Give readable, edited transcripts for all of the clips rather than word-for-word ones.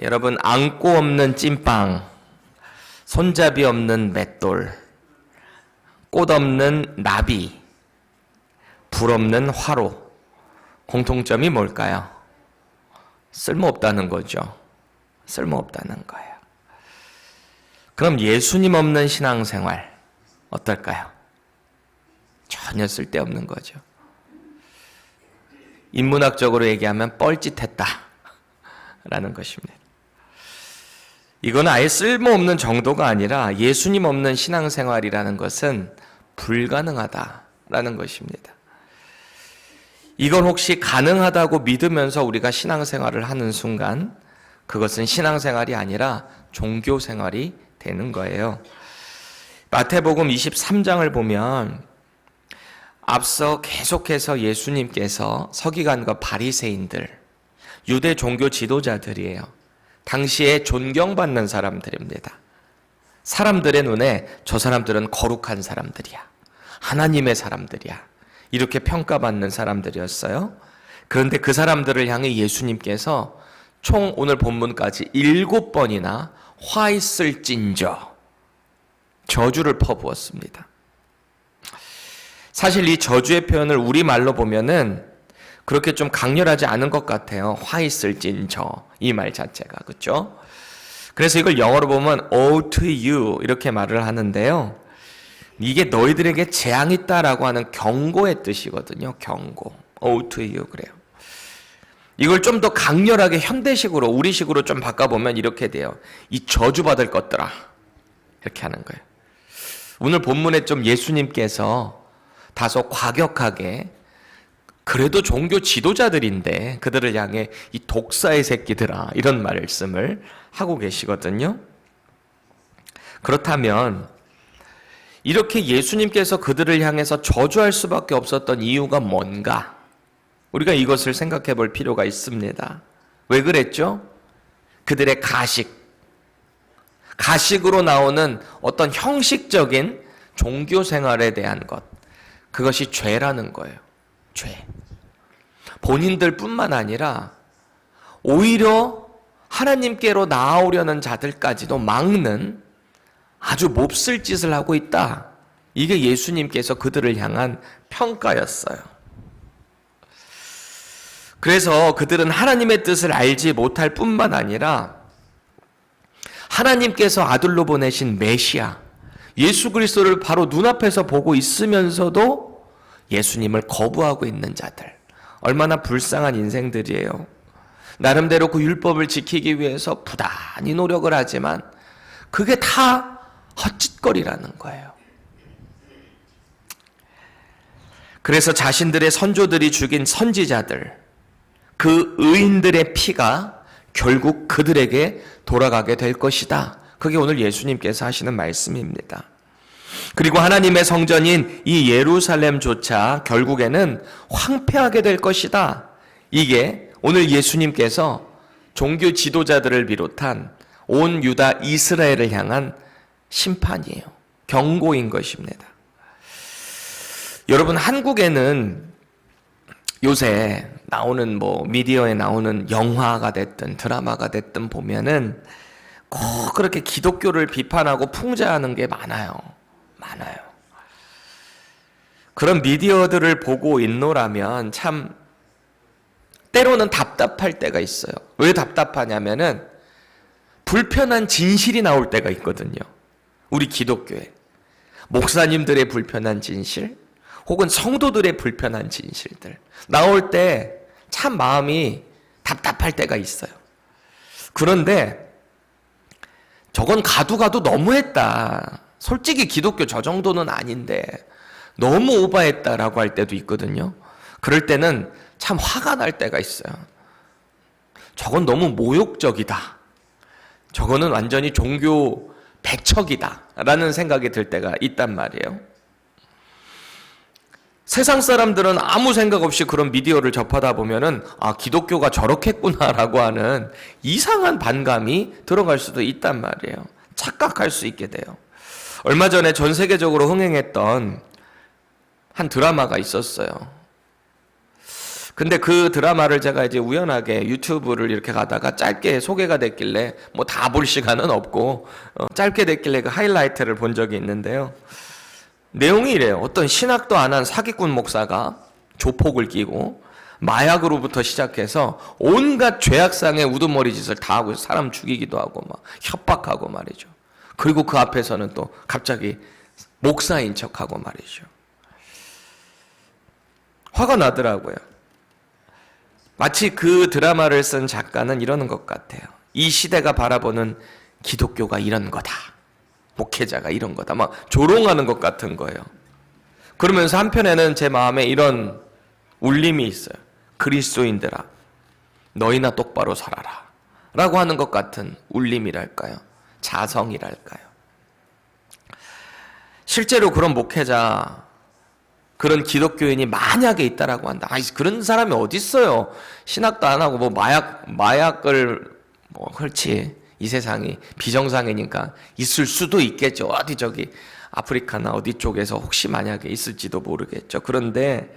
여러분, 안고 없는 찐빵, 손잡이 없는 맷돌, 꽃 없는 나비, 불 없는 화로, 공통점이 뭘까요? 쓸모없다는 거죠. 쓸모없다는 거예요. 그럼 예수님 없는 신앙생활 어떨까요? 전혀 쓸데없는 거죠. 인문학적으로 얘기하면 뻘짓했다 라는 것입니다. 이건 아예 쓸모없는 정도가 아니라 예수님 없는 신앙생활이라는 것은 불가능하다라는 것입니다. 이걸 혹시 가능하다고 믿으면서 우리가 신앙생활을 하는 순간 그것은 신앙생활이 아니라 종교생활이 되는 거예요. 마태복음 23장을 보면 앞서 계속해서 예수님께서 서기관과 바리새인들, 유대 종교 지도자들이에요. 당시에 존경받는 사람들입니다. 사람들의 눈에 저 사람들은 거룩한 사람들이야, 하나님의 사람들이야, 이렇게 평가받는 사람들이었어요. 그런데 그 사람들을 향해 예수님께서 총 오늘 본문까지 7번이나 화 있을진저 저주를 퍼부었습니다. 사실 이 저주의 표현을 우리말로 보면은 그렇게 좀 강렬하지 않은 것 같아요. 화 있을진저, 이 말 자체가, 그렇죠? 그래서 이걸 영어로 보면 woe to you 이렇게 말을 하는데요. 이게 너희들에게 재앙이 있다라고 하는 경고의 뜻이거든요. 경고, woe to you 그래요. 이걸 좀 더 강렬하게 현대식으로, 우리식으로 좀 바꿔보면 이렇게 돼요. 이 저주받을 것들아, 이렇게 하는 거예요. 오늘 본문에 좀 예수님께서 다소 과격하게, 그래도 종교 지도자들인데 그들을 향해 이 독사의 새끼들아, 이런 말씀을 하고 계시거든요. 그렇다면 이렇게 예수님께서 그들을 향해서 저주할 수밖에 없었던 이유가 뭔가? 우리가 이것을 생각해 볼 필요가 있습니다. 왜 그랬죠? 그들의 가식으로 나오는 어떤 형식적인 종교 생활에 대한 것, 그것이 죄라는 거예요. 죄. 본인들뿐만 아니라 오히려 하나님께로 나아오려는 자들까지도 막는 아주 몹쓸 짓을 하고 있다. 이게 예수님께서 그들을 향한 평가였어요. 그래서 그들은 하나님의 뜻을 알지 못할 뿐만 아니라 하나님께서 아들로 보내신 메시아, 예수 그리스도를 바로 눈앞에서 보고 있으면서도 예수님을 거부하고 있는 자들, 얼마나 불쌍한 인생들이에요. 나름대로 그 율법을 지키기 위해서 부단히 노력을 하지만 그게 다 헛짓거리라는 거예요. 그래서 자신들의 선조들이 죽인 선지자들, 그 의인들의 피가 결국 그들에게 돌아가게 될 것이다. 그게 오늘 예수님께서 하시는 말씀입니다. 그리고 하나님의 성전인 이 예루살렘조차 결국에는 황폐하게 될 것이다. 이게 오늘 예수님께서 종교 지도자들을 비롯한 온 유다 이스라엘을 향한 심판이에요. 경고인 것입니다. 여러분, 한국에는 요새 나오는 미디어에 나오는 영화가 됐든 드라마가 됐든 보면은 꼭 그렇게 기독교를 비판하고 풍자하는 게 많아요. 그런 미디어들을 보고 있노라면 참 때로는 답답할 때가 있어요. 왜 답답하냐면은 불편한 진실이 나올 때가 있거든요. 우리 기독교에 목사님들의 불편한 진실, 혹은 성도들의 불편한 진실들 나올 때 참 마음이 답답할 때가 있어요. 그런데 저건 가도 너무했다, 솔직히 기독교 저 정도는 아닌데 너무 오버했다라고 할 때도 있거든요. 그럴 때는 참 화가 날 때가 있어요. 저건 너무 모욕적이다, 저거는 완전히 종교 배척이다 라는 생각이 들 때가 있단 말이에요. 세상 사람들은 아무 생각 없이 그런 미디어를 접하다 보면은 기독교가 저렇겠구나라고 하는 이상한 반감이 들어갈 수도 있단 말이에요. 착각할 수 있게 돼요. 얼마 전에 전 세계적으로 흥행했던 한 드라마가 있었어요. 근데 그 드라마를 제가 이제 우연하게 유튜브를 이렇게 가다가 짧게 소개가 됐길래 뭐 다 볼 시간은 없고 짧게 됐길래 그 하이라이트를 본 적이 있는데요. 내용이 이래요. 어떤 신학도 안 한 사기꾼 목사가 조폭을 끼고 마약으로부터 시작해서 온갖 죄악상의 우두머리 짓을 다 하고 사람 죽이기도 하고 막 협박하고 말이죠. 그리고 그 앞에서는 또 갑자기 목사인 척하고 말이죠. 화가 나더라고요. 마치 그 드라마를 쓴 작가는 이러는 것 같아요. 이 시대가 바라보는 기독교가 이런 거다. 목회자가 이런 거다. 막 조롱하는 것 같은 거예요. 그러면서 한편에는 제 마음에 이런 울림이 있어요. 그리스도인들아, 너희나 똑바로 살아라. 라고 하는 것 같은 울림이랄까요? 자성이랄까요? 실제로 그런 목회자, 그런 기독교인이 만약에 있다라고 한다. 그런 사람이 어디 있어요? 신학도 안 하고 뭐 마약을 그렇지. 이 세상이 비정상이니까 있을 수도 있겠죠. 어디 저기 아프리카나 어디 쪽에서 혹시 만약에 있을지도 모르겠죠. 그런데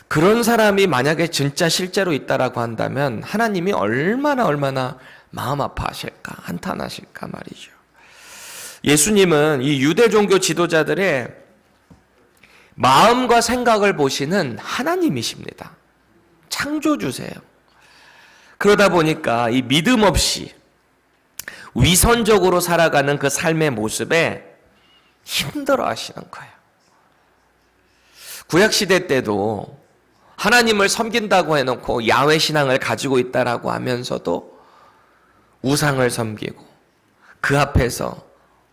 그런 사람이 만약에 진짜 실제로 있다라고 한다면 하나님이 얼마나 마음 아파하실까, 한탄하실까 말이죠. 예수님은 이 유대 종교 지도자들의 마음과 생각을 보시는 하나님이십니다. 창조주세요. 그러다 보니까 이 믿음 없이 위선적으로 살아가는 그 삶의 모습에 힘들어 하시는 거예요. 구약시대 때도 하나님을 섬긴다고 해놓고 야훼 신앙을 가지고 있다라고 하면서도 우상을 섬기고 그 앞에서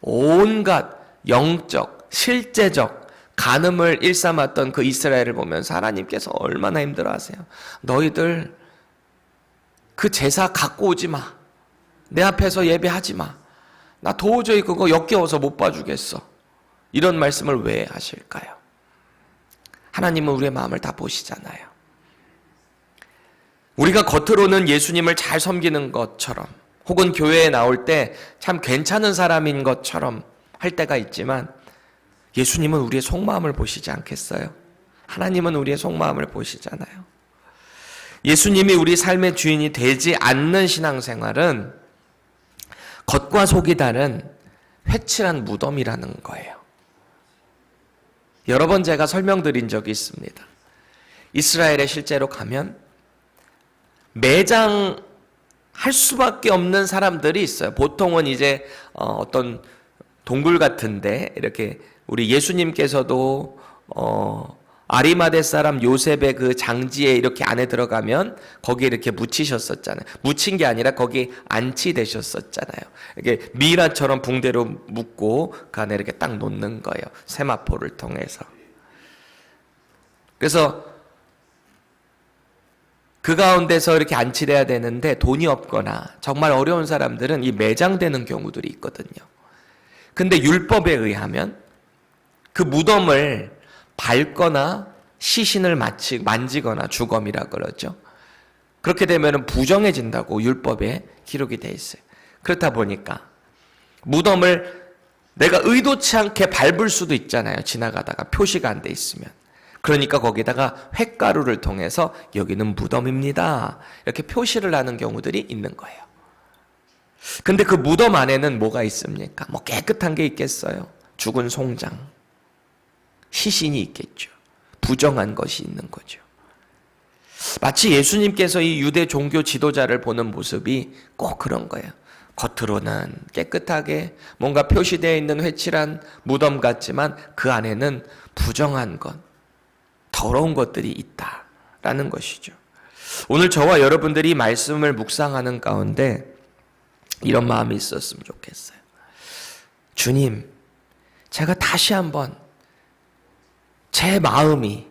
온갖 영적, 실제적 간음을 일삼았던 그 이스라엘을 보면서 하나님께서 얼마나 힘들어하세요. 너희들 그 제사 갖고 오지 마. 내 앞에서 예배하지 마. 나 도저히 그거 역겨워서 못 봐주겠어. 이런 말씀을 왜 하실까요? 하나님은 우리의 마음을 다 보시잖아요. 우리가 겉으로는 예수님을 잘 섬기는 것처럼 혹은 교회에 나올 때 참 괜찮은 사람인 것처럼 할 때가 있지만 예수님은 우리의 속마음을 보시지 않겠어요? 하나님은 우리의 속마음을 보시잖아요. 예수님이 우리 삶의 주인이 되지 않는 신앙생활은 겉과 속이 다른 회칠한 무덤이라는 거예요. 여러 번 제가 설명드린 적이 있습니다. 이스라엘에 실제로 가면 매장할 수밖에 없는 사람들이 있어요. 보통은 이제 어떤 동굴 같은데 이렇게 우리 예수님께서도 아리마대 사람 요셉의 그 장지에 이렇게 안에 들어가면 거기에 이렇게 묻히셨었잖아요. 묻힌 게 아니라 거기 안치되셨었잖아요. 이렇게 미라처럼 붕대로 묶고 그 안에 이렇게 딱 놓는 거예요. 세마포를 통해서. 그래서 그 가운데서 이렇게 안치돼야 되는데 돈이 없거나 정말 어려운 사람들은 이 매장되는 경우들이 있거든요. 근데 율법에 의하면 그 무덤을 밟거나 시신을 만지거나 주검이라 그러죠. 그렇게 되면 부정해진다고 율법에 기록이 돼 있어요. 그렇다 보니까 무덤을 내가 의도치 않게 밟을 수도 있잖아요. 지나가다가 표시가 안 돼 있으면. 그러니까 거기다가 횟가루를 통해서 여기는 무덤입니다. 이렇게 표시를 하는 경우들이 있는 거예요. 근데 그 무덤 안에는 뭐가 있습니까? 뭐 깨끗한 게 있겠어요? 죽은 송장, 시신이 있겠죠. 부정한 것이 있는 거죠. 마치 예수님께서 이 유대 종교 지도자를 보는 모습이 꼭 그런 거예요. 겉으로는 깨끗하게 뭔가 표시되어 있는 회칠한 무덤 같지만 그 안에는 부정한 것, 더러운 것들이 있다라는 것이죠. 오늘 저와 여러분들이 말씀을 묵상하는 가운데 이런 마음이 있었으면 좋겠어요. 주님, 제가 다시 한번 제 마음이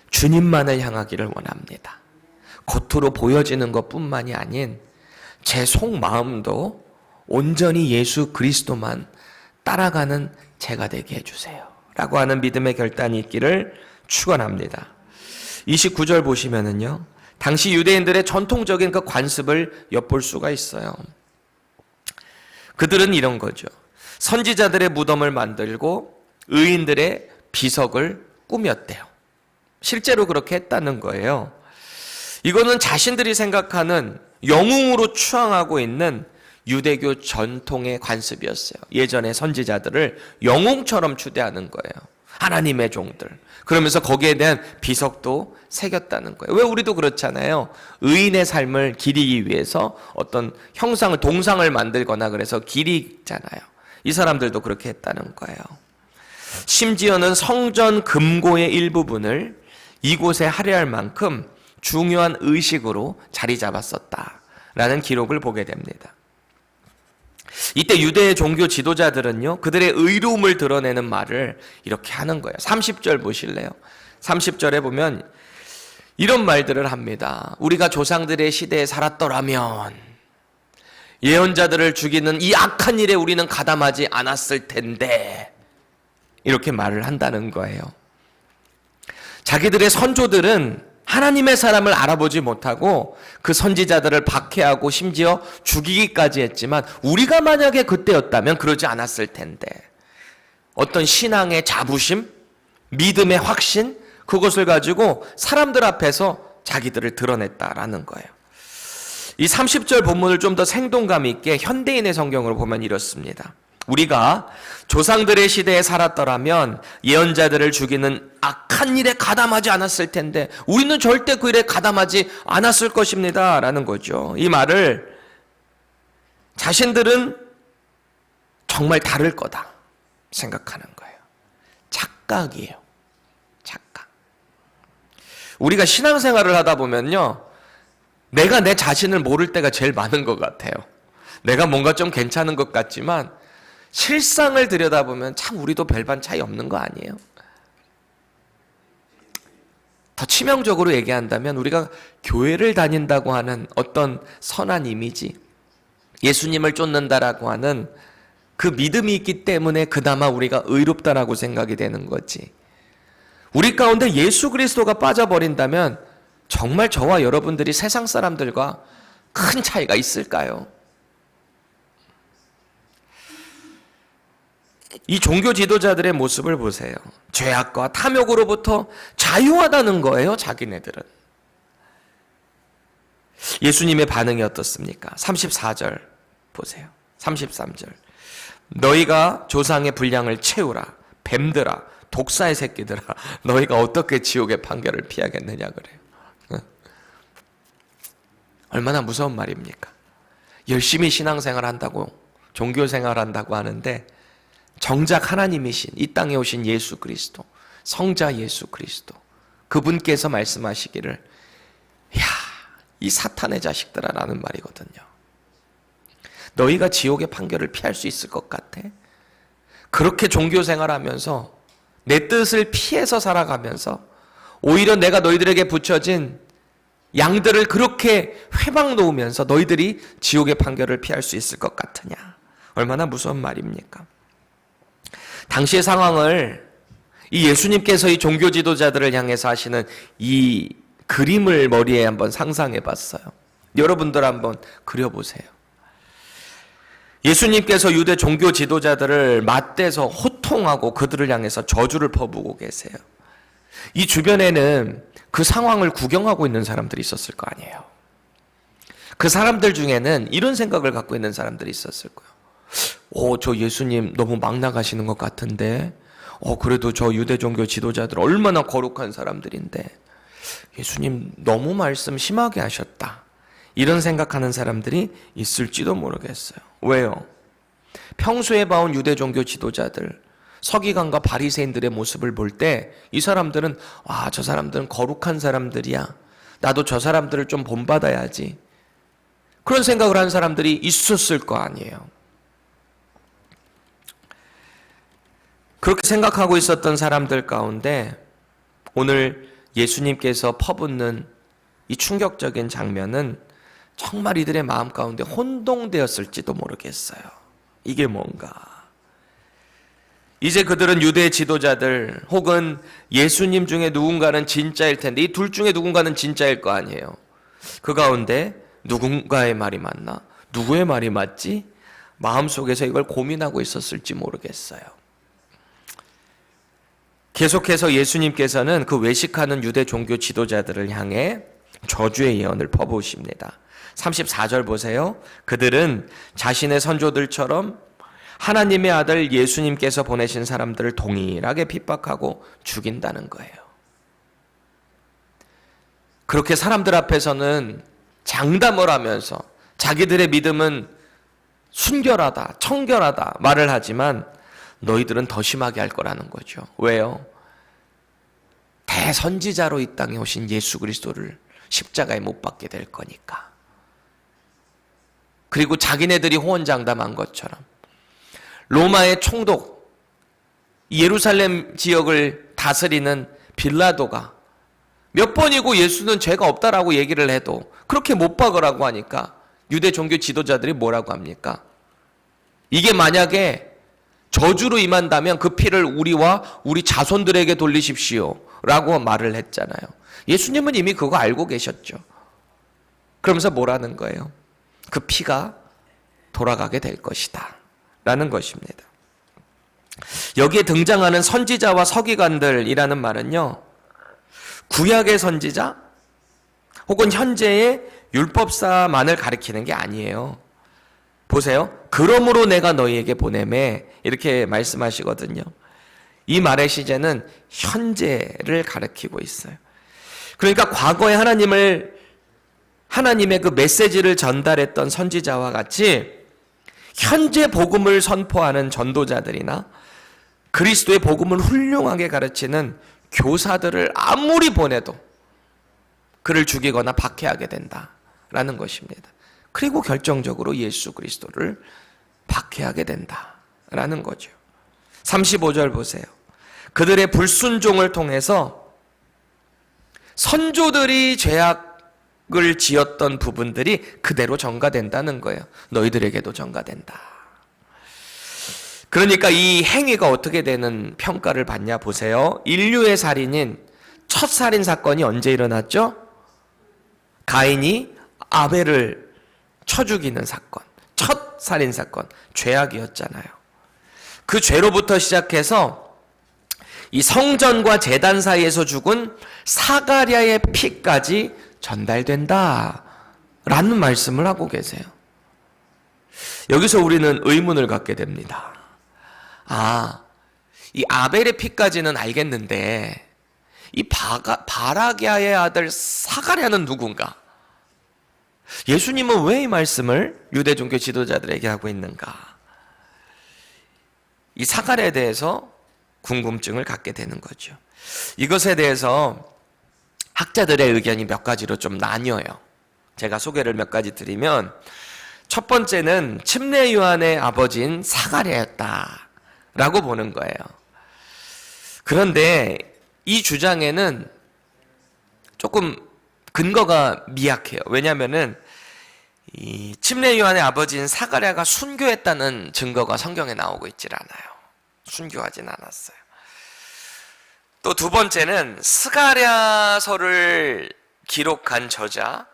주님만을 향하기를 원합니다. 겉으로 보여지는 것뿐만이 아닌 제 속마음도 온전히 예수 그리스도만 따라가는 제가 되게 해주세요. 라고 하는 믿음의 결단이 있기를 축원합니다. 29절 보시면은요, 당시 유대인들의 전통적인 그 관습을 엿볼 수가 있어요. 그들은 이런 거죠. 선지자들의 무덤을 만들고 의인들의 비석을 꾸몄대요. 실제로 그렇게 했다는 거예요. 이거는 자신들이 생각하는 영웅으로 추앙하고 있는 유대교 전통의 관습이었어요. 예전의 선지자들을 영웅처럼 추대하는 거예요. 하나님의 종들. 그러면서 거기에 대한 비석도 새겼다는 거예요. 왜 우리도 그렇잖아요. 의인의 삶을 기리기 위해서 어떤 형상을, 동상을 만들거나 그래서 기리잖아요. 이 사람들도 그렇게 했다는 거예요. 심지어는 성전 금고의 일부분을 이곳에 할애할 만큼 중요한 의식으로 자리 잡았었다라는 기록을 보게 됩니다. 이때 유대의 종교 지도자들은요, 그들의 의로움을 드러내는 말을 이렇게 하는 거예요. 30절 보실래요? 30절에 보면 이런 말들을 합니다. 우리가 조상들의 시대에 살았더라면 예언자들을 죽이는 이 악한 일에 우리는 가담하지 않았을 텐데, 이렇게 말을 한다는 거예요. 자기들의 선조들은 하나님의 사람을 알아보지 못하고 그 선지자들을 박해하고 심지어 죽이기까지 했지만 우리가 만약에 그때였다면 그러지 않았을 텐데, 어떤 신앙의 자부심, 믿음의 확신, 그것을 가지고 사람들 앞에서 자기들을 드러냈다라는 거예요. 이 30절 본문을 좀 더 생동감 있게 현대인의 성경으로 보면 이렇습니다. 우리가 조상들의 시대에 살았더라면 예언자들을 죽이는 악한 일에 가담하지 않았을 텐데 우리는 절대 그 일에 가담하지 않았을 것입니다 라는 거죠. 이 말을 자신들은 정말 다를 거다 생각하는 거예요. 착각이에요. 착각. 우리가 신앙생활을 하다 보면요, 내가 내 자신을 모를 때가 제일 많은 것 같아요. 내가 뭔가 좀 괜찮은 것 같지만 실상을 들여다보면 참 우리도 별반 차이 없는 거 아니에요? 더 치명적으로 얘기한다면 우리가 교회를 다닌다고 하는 어떤 선한 이미지, 예수님을 쫓는다라고 하는 그 믿음이 있기 때문에 그나마 우리가 의롭다라고 생각이 되는 거지. 우리 가운데 예수 그리스도가 빠져버린다면 정말 저와 여러분들이 세상 사람들과 큰 차이가 있을까요? 이 종교 지도자들의 모습을 보세요. 죄악과 탐욕으로부터 자유하다는 거예요, 자기네들은. 예수님의 반응이 어떻습니까? 34절 보세요. 33절. 너희가 조상의 분량을 채우라. 뱀들아, 독사의 새끼들아, 너희가 어떻게 지옥의 판결을 피하겠느냐 그래요. 얼마나 무서운 말입니까? 열심히 신앙생활 한다고, 종교생활 한다고 하는데 정작 하나님이신 이 땅에 오신 예수 그리스도, 성자 예수 그리스도, 그분께서 말씀하시기를, 야, 이 사탄의 자식들아 라는 말이거든요. 너희가 지옥의 판결을 피할 수 있을 것 같아? 그렇게 종교생활하면서 내 뜻을 피해서 살아가면서 오히려 내가 너희들에게 붙여진 양들을 그렇게 회방 놓으면서 너희들이 지옥의 판결을 피할 수 있을 것 같으냐? 얼마나 무서운 말입니까? 당시의 상황을 이 예수님께서 이 종교 지도자들을 향해서 하시는 이 그림을 머리에 한번 상상해 봤어요. 여러분들 한번 그려보세요. 예수님께서 유대 종교 지도자들을 맞대서 호통하고 그들을 향해서 저주를 퍼부고 계세요. 이 주변에는 그 상황을 구경하고 있는 사람들이 있었을 거 아니에요. 그 사람들 중에는 이런 생각을 갖고 있는 사람들이 있었을 거예요. 저 예수님 너무 막 나가시는 것 같은데, 그래도 저 유대 종교 지도자들 얼마나 거룩한 사람들인데, 예수님 너무 말씀 심하게 하셨다. 이런 생각하는 사람들이 있을지도 모르겠어요. 왜요? 평소에 봐온 유대 종교 지도자들, 서기관과 바리새인들의 모습을 볼 때 이 사람들은 저 사람들은 거룩한 사람들이야. 나도 저 사람들을 좀 본받아야지. 그런 생각을 한 사람들이 있었을 거 아니에요. 그렇게 생각하고 있었던 사람들 가운데 오늘 예수님께서 퍼붓는 이 충격적인 장면은 정말 이들의 마음 가운데 혼동되었을지도 모르겠어요. 이게 뭔가? 이제 그들은 유대 지도자들 혹은 예수님 중에 누군가는 진짜일 텐데 이 둘 중에 누군가는 진짜일 거 아니에요. 그 가운데 누군가의 말이 맞나? 누구의 말이 맞지? 마음속에서 이걸 고민하고 있었을지 모르겠어요. 계속해서 예수님께서는 그 외식하는 유대 종교 지도자들을 향해 저주의 예언을 퍼부으십니다. 34절 보세요. 그들은 자신의 선조들처럼 하나님의 아들 예수님께서 보내신 사람들을 동일하게 핍박하고 죽인다는 거예요. 그렇게 사람들 앞에서는 장담을 하면서 자기들의 믿음은 순결하다, 청결하다 말을 하지만 너희들은 더 심하게 할 거라는 거죠. 왜요? 대선지자로 이 땅에 오신 예수 그리스도를 십자가에 못 박게 될 거니까. 그리고 자기네들이 호언장담한 것처럼 로마의 총독, 예루살렘 지역을 다스리는 빌라도가 몇 번이고 예수는 죄가 없다라고 얘기를 해도 그렇게 못 박으라고 하니까 유대 종교 지도자들이 뭐라고 합니까? 이게 만약에 저주로 임한다면 그 피를 우리와 우리 자손들에게 돌리십시오 라고 말을 했잖아요. 예수님은 이미 그거 알고 계셨죠. 그러면서 뭐라는 거예요? 그 피가 돌아가게 될 것이다 라는 것입니다. 여기에 등장하는 선지자와 서기관들이라는 말은요, 구약의 선지자 혹은 현재의 율법사만을 가리키는 게 아니에요. 보세요. 그러므로 내가 너희에게 보내매 이렇게 말씀하시거든요. 이 말의 시제는 현재를 가리키고 있어요. 그러니까 과거에 하나님의 그 메시지를 전달했던 선지자와 같이 현재 복음을 선포하는 전도자들이나 그리스도의 복음을 훌륭하게 가르치는 교사들을 아무리 보내도 그를 죽이거나 박해하게 된다라는 것입니다. 그리고 결정적으로 예수 그리스도를 박해하게 된다라는 거죠. 35절 보세요. 그들의 불순종을 통해서 선조들이 죄악을 지었던 부분들이 그대로 전가된다는 거예요. 너희들에게도 전가된다. 그러니까 이 행위가 어떻게 되는 평가를 받냐 보세요. 인류의 살인인 첫 살인 사건이 언제 일어났죠? 가인이 아벨을 쳐 죽이는 사건, 첫 살인 사건, 죄악이었잖아요. 그 죄로부터 시작해서 이 성전과 제단 사이에서 죽은 사가랴의 피까지 전달된다 라는 말씀을 하고 계세요. 여기서 우리는 의문을 갖게 됩니다. 이 아벨의 피까지는 알겠는데 이 바라기아의 아들 사가랴는 누군가? 예수님은 왜 이 말씀을 유대 종교 지도자들에게 하고 있는가? 이 사가랴에 대해서 궁금증을 갖게 되는 거죠. 이것에 대해서 학자들의 의견이 몇 가지로 좀 나뉘어요. 제가 소개를 몇 가지 드리면, 첫 번째는 침례 요한의 아버지인 사가랴였다라고 보는 거예요. 그런데 이 주장에는 조금 근거가 미약해요. 왜냐하면은 이 침례 요한의 아버지인 사가랴가 순교했다는 증거가 성경에 나오고 있질 않아요. 순교하진 않았어요. 또 두 번째는 스가랴서를 기록한 저자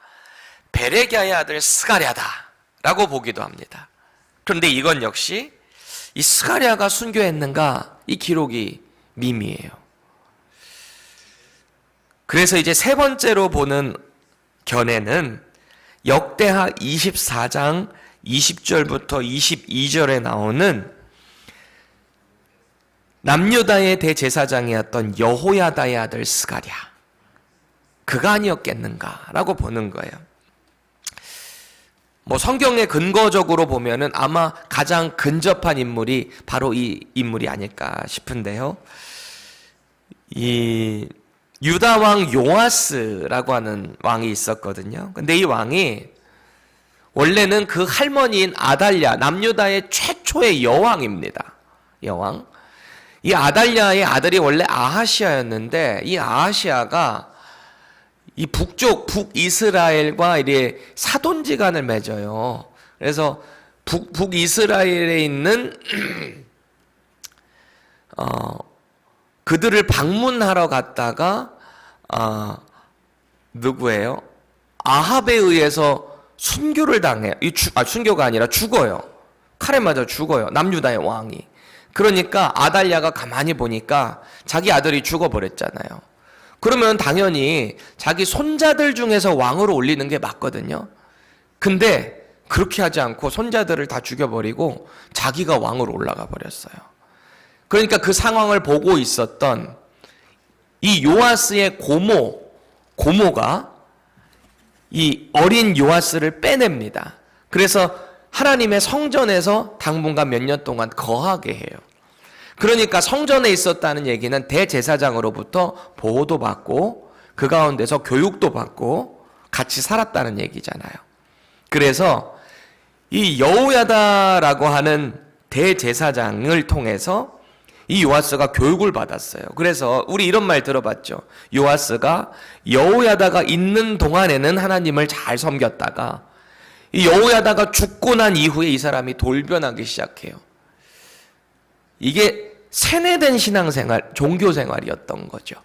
베레기야의 아들 스가랴다라고 보기도 합니다. 그런데 이건 역시 이 스가랴가 순교했는가? 이 기록이 미미해요. 그래서 이제 세 번째로 보는 견해는 역대하 24장 20절부터 22절에 나오는 남유다의 대제사장이었던 여호야다의 아들 스가랴, 그가 아니었겠는가라고 보는 거예요. 성경의 근거적으로 보면은 아마 가장 근접한 인물이 바로 이 인물이 아닐까 싶은데요. 이 유다 왕 요아스라고 하는 왕이 있었거든요. 근데 이 왕이 원래는 그 할머니인 아달랴, 남유다의 최초의 여왕입니다. 여왕. 이 아달랴의 아들이 원래 아하시아였는데, 이 아하시아가 이 북이스라엘과 이래 사돈지간을 맺어요. 그래서 북이스라엘에 있는 그들을 방문하러 갔다가 누구예요? 아합에 의해서 순교를 당해요. 순교가 아니라 죽어요. 칼에 맞아 죽어요. 남유다의 왕이. 그러니까 아달랴가 가만히 보니까 자기 아들이 죽어버렸잖아요. 그러면 당연히 자기 손자들 중에서 왕으로 올리는 게 맞거든요. 근데 그렇게 하지 않고 손자들을 다 죽여버리고 자기가 왕으로 올라가 버렸어요. 그러니까 그 상황을 보고 있었던 이 요아스의 고모가 이 어린 요아스를 빼냅니다. 그래서 하나님의 성전에서 당분간 몇 년 동안 거하게 해요. 그러니까 성전에 있었다는 얘기는 대제사장으로부터 보호도 받고 그 가운데서 교육도 받고 같이 살았다는 얘기잖아요. 그래서 이 여호야다라고 하는 대제사장을 통해서 이 요아스가 교육을 받았어요. 그래서 우리 이런 말 들어봤죠. 요아스가 여호야다가 있는 동안에는 하나님을 잘 섬겼다가 이 여호야다가 죽고 난 이후에 이 사람이 돌변하기 시작해요. 이게 세뇌된 신앙생활, 종교생활이었던 거죠.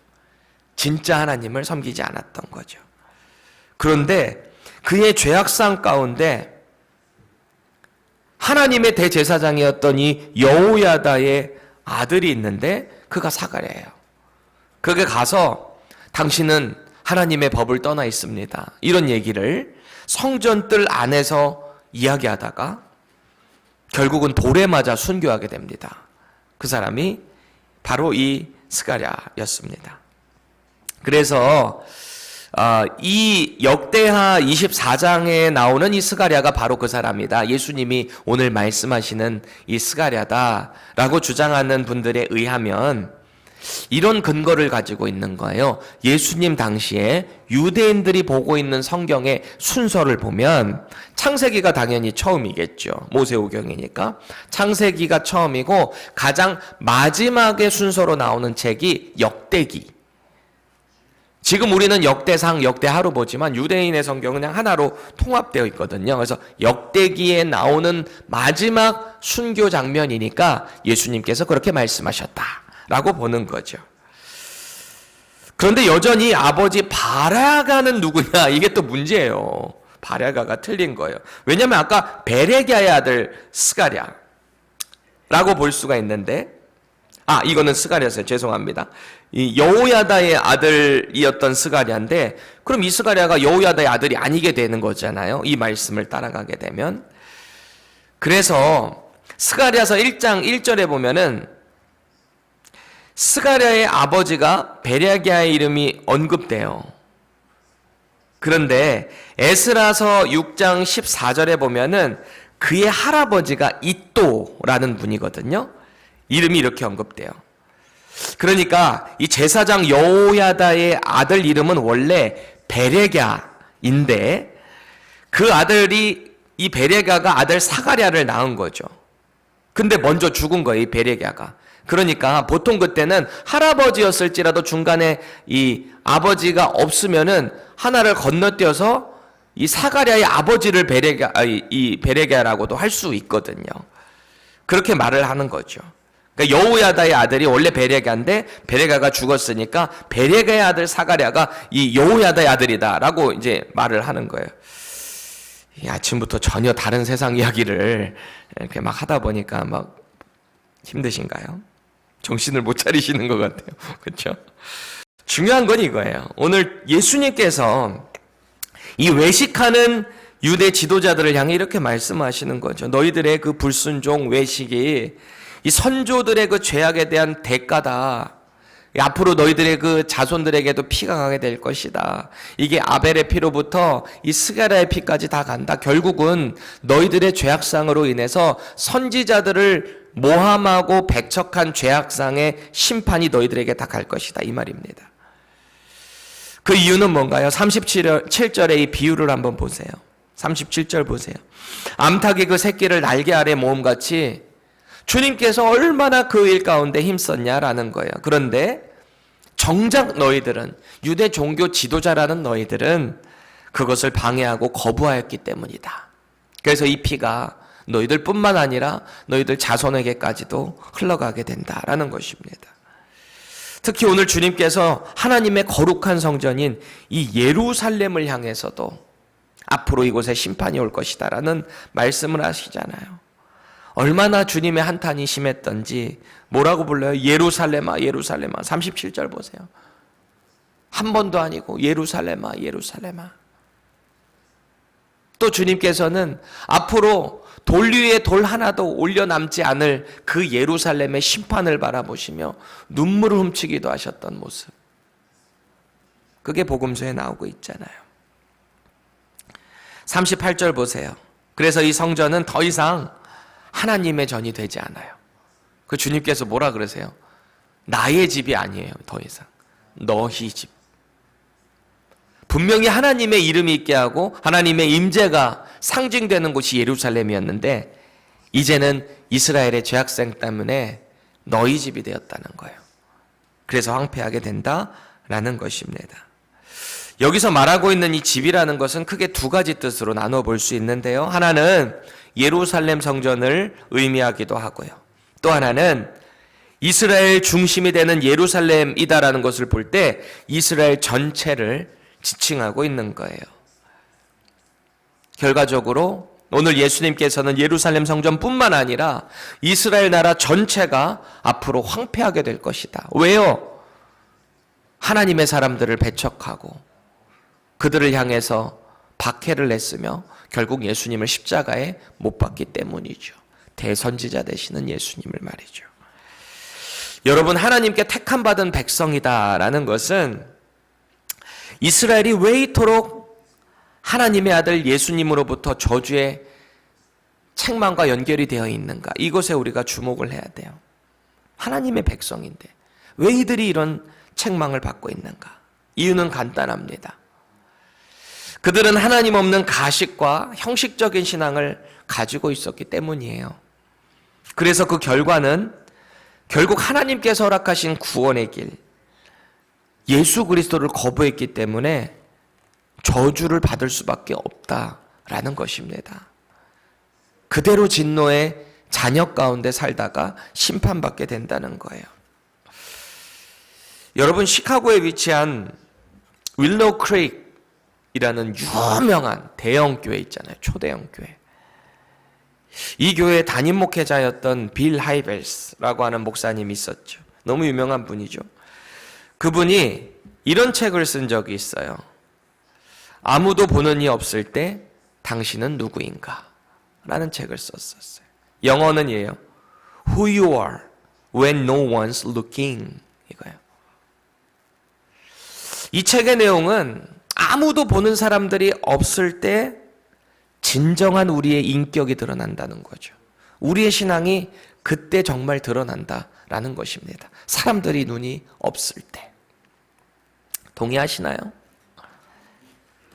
진짜 하나님을 섬기지 않았던 거죠. 그런데 그의 죄악상 가운데 하나님의 대제사장이었던 이 여호야다의 아들이 있는데 그가 사가랴예요. 그게 가서 당신은 하나님의 법을 떠나 있습니다. 이런 얘기를 성전 뜰 안에서 이야기하다가 결국은 돌에 맞아 순교하게 됩니다. 그 사람이 바로 이 스가랴였습니다. 그래서 이 역대하 24장에 나오는 이 스가랴가 바로 그 사람이다. 예수님이 오늘 말씀하시는 이 스가랴다라고 주장하는 분들에 의하면 이런 근거를 가지고 있는 거예요. 예수님 당시에 유대인들이 보고 있는 성경의 순서를 보면 창세기가 당연히 처음이겠죠. 모세오경이니까. 창세기가 처음이고 가장 마지막의 순서로 나오는 책이 역대기. 지금 우리는 역대상, 역대하로 보지만 유대인의 성경은 그냥 하나로 통합되어 있거든요. 그래서 역대기에 나오는 마지막 순교 장면이니까 예수님께서 그렇게 말씀하셨다라고 보는 거죠. 그런데 여전히 아버지 바라가는 누구냐? 이게 또 문제예요. 바라가가 틀린 거예요. 왜냐하면 아까 베레기야의 아들 스가랴라고 볼 수가 있는데 이거는 스가랴였어요. 죄송합니다. 이 여호야다의 아들이었던 스가랴인데 그럼 이 스가랴가 여호야다의 아들이 아니게 되는 거잖아요. 이 말씀을 따라가게 되면. 그래서 스가랴서 1장 1절에 보면은 스가랴의 아버지가 베레기야의 이름이 언급돼요. 그런데 에스라서 6장 14절에 보면은 그의 할아버지가 이또라는 분이거든요. 이름이 이렇게 언급돼요. 그러니까 이 제사장 여호야다의 아들 이름은 원래 베레기야인데 그 아들이 이 베레기야가 아들 사가랴를 낳은 거죠. 근데 먼저 죽은 거예요, 이 베레기야가. 그러니까 보통 그때는 할아버지였을지라도 중간에 이 아버지가 없으면은 하나를 건너뛰어서 이 사가랴의 아버지를 베레기야라고도 할 수 있거든요. 그렇게 말을 하는 거죠. 그러니까 여호야다의 아들이 원래 베레기야인데 베레기야가 죽었으니까 베레기야의 아들 사가랴가 이 여호야다의 아들이다라고 이제 말을 하는 거예요. 아침부터 전혀 다른 세상 이야기를 이렇게 막 하다 보니까 막 힘드신가요? 정신을 못 차리시는 것 같아요. 그렇죠? 중요한 건 이거예요. 오늘 예수님께서 이 외식하는 유대 지도자들을 향해 이렇게 말씀하시는 거죠. 너희들의 그 불순종 외식이 이 선조들의 그 죄악에 대한 대가다. 앞으로 너희들의 그 자손들에게도 피가 가게 될 것이다. 이게 아벨의 피로부터 이 스가랴의 피까지 다 간다. 결국은 너희들의 죄악상으로 인해서 선지자들을 모함하고 배척한 죄악상의 심판이 너희들에게 다 갈 것이다. 이 말입니다. 그 이유는 뭔가요? 37절의 이 비유를 한번 보세요. 37절 보세요. 암탉이 그 새끼를 날개 아래 모음같이 주님께서 얼마나 그 일 가운데 힘썼냐라는 거예요. 그런데 정작 너희들은, 유대 종교 지도자라는 너희들은 그것을 방해하고 거부하였기 때문이다. 그래서 이 피가 너희들 뿐만 아니라 너희들 자손에게까지도 흘러가게 된다라는 것입니다. 특히 오늘 주님께서 하나님의 거룩한 성전인 이 예루살렘을 향해서도 앞으로 이곳에 심판이 올 것이다라는 말씀을 하시잖아요. 얼마나 주님의 한탄이 심했던지 뭐라고 불러요? 예루살렘아 예루살렘아. 37절 보세요. 한 번도 아니고 예루살렘아 예루살렘아. 또 주님께서는 앞으로 돌 위에 돌 하나도 올려 남지 않을 그 예루살렘의 심판을 바라보시며 눈물을 훔치기도 하셨던 모습. 그게 복음서에 나오고 있잖아요. 38절 보세요. 그래서 이 성전은 더 이상 하나님의 전이 되지 않아요. 그 주님께서 뭐라 그러세요? 나의 집이 아니에요. 더 이상 너희 집. 분명히 하나님의 이름이 있게 하고 하나님의 임재가 상징되는 곳이 예루살렘이었는데 이제는 이스라엘의 죄악생 때문에 너희 집이 되었다는 거예요. 그래서 황폐하게 된다라는 것입니다. 여기서 말하고 있는 이 집이라는 것은 크게 두 가지 뜻으로 나눠 볼 수 있는데요. 하나는 예루살렘 성전을 의미하기도 하고요. 또 하나는 이스라엘 중심이 되는 예루살렘이다라는 것을 볼 때 이스라엘 전체를 지칭하고 있는 거예요. 결과적으로 오늘 예수님께서는 예루살렘 성전뿐만 아니라 이스라엘 나라 전체가 앞으로 황폐하게 될 것이다. 왜요? 하나님의 사람들을 배척하고 그들을 향해서 박해를 냈으며 결국 예수님을 십자가에 못 박기 때문이죠. 대선지자 되시는 예수님을 말이죠. 여러분, 하나님께 택함 받은 백성이다라는 것은 이스라엘이 왜 이토록 하나님의 아들 예수님으로부터 저주의 책망과 연결이 되어 있는가? 이것에 우리가 주목을 해야 돼요. 하나님의 백성인데 왜 이들이 이런 책망을 받고 있는가? 이유는 간단합니다. 그들은 하나님 없는 가식과 형식적인 신앙을 가지고 있었기 때문이에요. 그래서 그 결과는 결국 하나님께서 허락하신 구원의 길, 예수 그리스도를 거부했기 때문에 저주를 받을 수밖에 없다라는 것입니다. 그대로 진노의 잔역 가운데 살다가 심판받게 된다는 거예요. 여러분, 시카고에 위치한 윌로우 크릭이라는 유명한 대형 교회 있잖아요. 초대형 교회. 이 교회의 담임 목회자였던 빌 하이벨스라고 하는 목사님이 있었죠. 너무 유명한 분이죠. 그분이 이런 책을 쓴 적이 있어요. 아무도 보는 이 없을 때 당신은 누구인가? 라는 책을 썼었어요. 영어는 이에요. Who you are when no one's looking. 이거예요. 이 책의 내용은 아무도 보는 사람들이 없을 때 진정한 우리의 인격이 드러난다는 거죠. 우리의 신앙이 그때 정말 드러난다라는 것입니다. 사람들이 눈이 없을 때. 동의하시나요?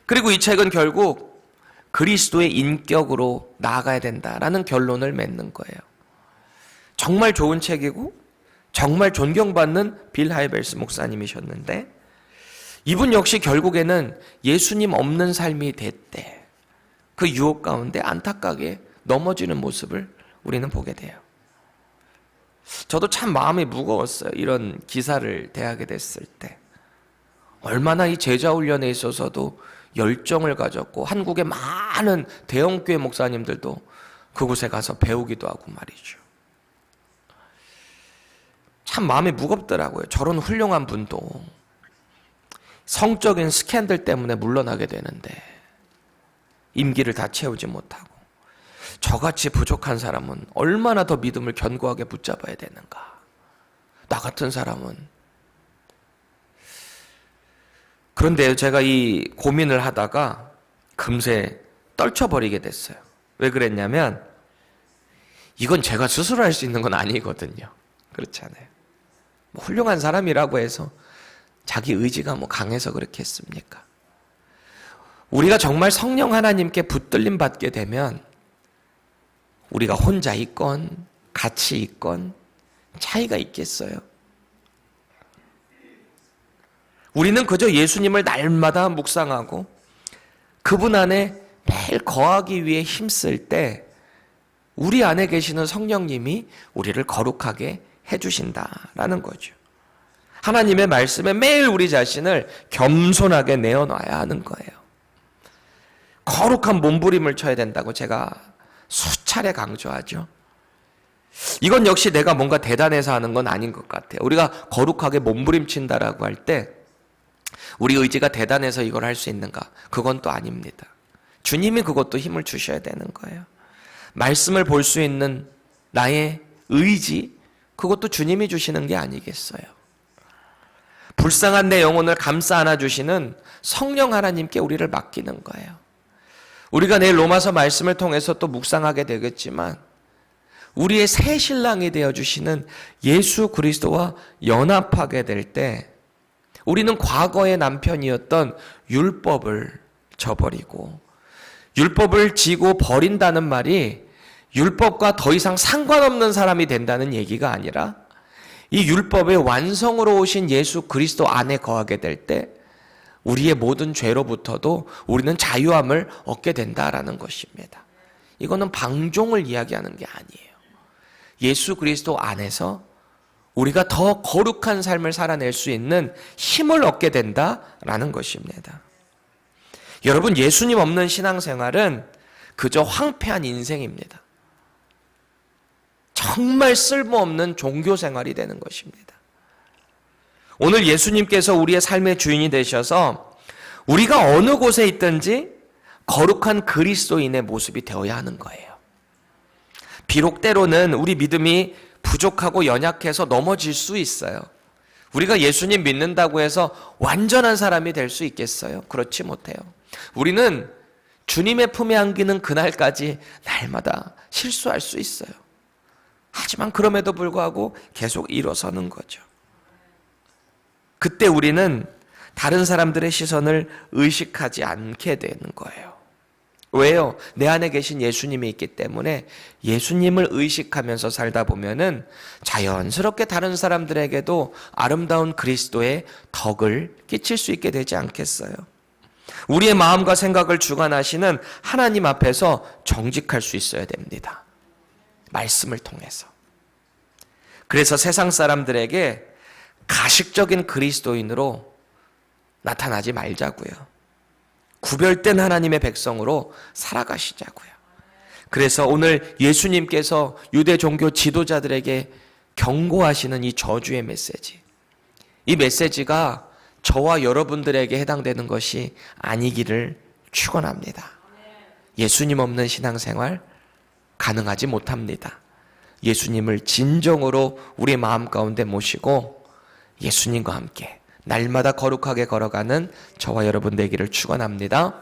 그리고 이 책은 결국 그리스도의 인격으로 나아가야 된다라는 결론을 맺는 거예요. 정말 좋은 책이고 정말 존경받는 빌 하이벨스 목사님이셨는데 이분 역시 결국에는 예수님 없는 삶이 됐대. 그 유혹 가운데 안타깝게 넘어지는 모습을 우리는 보게 돼요. 저도 참 마음이 무거웠어요. 이런 기사를 대하게 됐을 때. 얼마나 이 제자훈련에 있어서도 열정을 가졌고 한국의 많은 대형교회 목사님들도 그곳에 가서 배우기도 하고 말이죠. 참 마음이 무겁더라고요. 저런 훌륭한 분도 성적인 스캔들 때문에 물러나게 되는데 임기를 다 채우지 못하고 저같이 부족한 사람은 얼마나 더 믿음을 견고하게 붙잡아야 되는가. 나 같은 사람은. 그런데 제가 이 고민을 하다가 금세 떨쳐버리게 됐어요. 왜 그랬냐면 이건 제가 스스로 할 수 있는 건 아니거든요. 그렇잖아요. 뭐 훌륭한 사람이라고 해서 자기 의지가 뭐 강해서 그렇게 했습니까? 우리가 정말 성령 하나님께 붙들림 받게 되면 우리가 혼자 있건 같이 있건 차이가 있겠어요? 우리는 그저 예수님을 날마다 묵상하고 그분 안에 매일 거하기 위해 힘쓸 때 우리 안에 계시는 성령님이 우리를 거룩하게 해주신다라는 거죠. 하나님의 말씀에 매일 우리 자신을 겸손하게 내어놔야 하는 거예요. 거룩한 몸부림을 쳐야 된다고 제가 수차례 강조하죠. 이건 역시 내가 뭔가 대단해서 하는 건 아닌 것 같아요. 우리가 거룩하게 몸부림친다라고 할 때 우리 의지가 대단해서 이걸 할 수 있는가? 그건 또 아닙니다. 주님이 그것도 힘을 주셔야 되는 거예요. 말씀을 볼 수 있는 나의 의지, 그것도 주님이 주시는 게 아니겠어요. 불쌍한 내 영혼을 감싸 안아주시는 성령 하나님께 우리를 맡기는 거예요. 우리가 내일 로마서 말씀을 통해서 또 묵상하게 되겠지만 우리의 새 신랑이 되어주시는 예수 그리스도와 연합하게 될 때 우리는 과거의 남편이었던 율법을 저버리고, 율법을 지고 버린다는 말이 율법과 더 이상 상관없는 사람이 된다는 얘기가 아니라 이 율법의 완성으로 오신 예수 그리스도 안에 거하게 될 때 우리의 모든 죄로부터도 우리는 자유함을 얻게 된다라는 것입니다. 이거는 방종을 이야기하는 게 아니에요. 예수 그리스도 안에서 우리가 더 거룩한 삶을 살아낼 수 있는 힘을 얻게 된다라는 것입니다. 여러분, 예수님 없는 신앙생활은 그저 황폐한 인생입니다. 정말 쓸모없는 종교생활이 되는 것입니다. 오늘 예수님께서 우리의 삶의 주인이 되셔서 우리가 어느 곳에 있든지 거룩한 그리스도인의 모습이 되어야 하는 거예요. 비록 때로는 우리 믿음이 부족하고 연약해서 넘어질 수 있어요. 우리가 예수님 믿는다고 해서 완전한 사람이 될 수 있겠어요? 그렇지 못해요. 우리는 주님의 품에 안기는 그날까지 날마다 실수할 수 있어요. 하지만 그럼에도 불구하고 계속 일어서는 거죠. 그때 우리는 다른 사람들의 시선을 의식하지 않게 되는 거예요. 왜요? 내 안에 계신 예수님이 있기 때문에 예수님을 의식하면서 살다 보면은 자연스럽게 다른 사람들에게도 아름다운 그리스도의 덕을 끼칠 수 있게 되지 않겠어요? 우리의 마음과 생각을 주관하시는 하나님 앞에서 정직할 수 있어야 됩니다. 말씀을 통해서. 그래서 세상 사람들에게 가식적인 그리스도인으로 나타나지 말자고요. 구별된 하나님의 백성으로 살아가시자고요. 그래서 오늘 예수님께서 유대 종교 지도자들에게 경고하시는 이 저주의 메시지, 이 메시지가 저와 여러분들에게 해당되는 것이 아니기를 축원합니다. 예수님 없는 신앙생활 가능하지 못합니다. 예수님을 진정으로 우리 마음 가운데 모시고 예수님과 함께 날마다 거룩하게 걸어가는 저와 여러분 되기를 축원합니다.